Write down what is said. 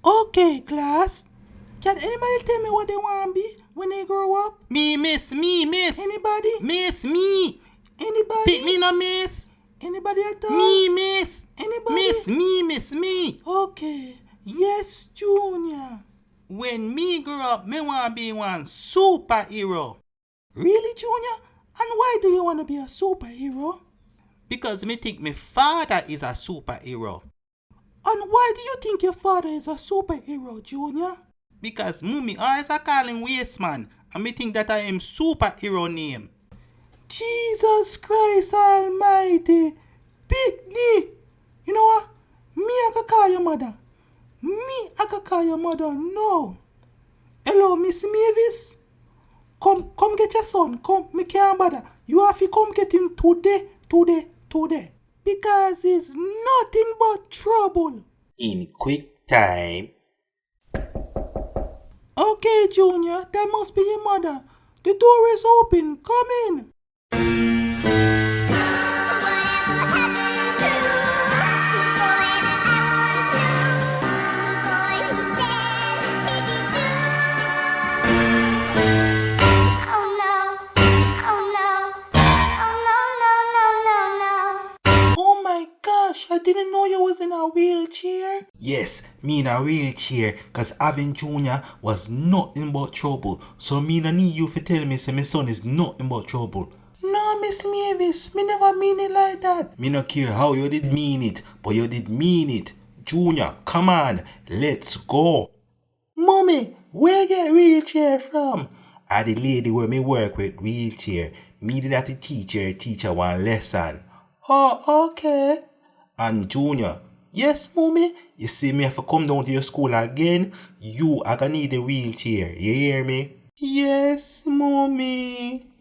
Okay, class. Can anybody tell me what they want to be when they grow up? Me, miss. Anybody? Miss, me. Anybody? Pick me no miss. Anybody at all? Me, miss. Anybody? Miss, me. Okay. Yes, Junior. When me grow up, me want to be one superhero. Really, Junior? And why do you want to be a superhero? Because me think my father is a superhero. And why do you think your father is a superhero, Junior? Because mummy always a call him Wasteman, and me think that I am superhero name. Jesus Christ Almighty. Pitney. You know what? Me I can call your mother. No. Hello, Miss Mavis. Come get your son. Come, me can't bother. You have to come get him today. Because he's nothing but trouble. In quick time. Okay, Junior, that must be your mother. The door is open. Come in. Oh my gosh, I didn't know you was in a wheelchair. Yes, me in a wheelchair, cause having Junior was nothing but trouble. So me no need you to tell me say my son is nothing but trouble. No, Miss Mavis, me never mean it like that. Me no care how you did mean it, but you did mean it. Junior, come on, let's go. Mommy, where you get wheelchair from? I the lady where me work with wheelchair. Me did that to teach her one lesson. Oh, okay. And Junior, yes, mommy, you see me have to come down to your school again. You are gonna need a wheelchair. You hear me? Yes, mommy.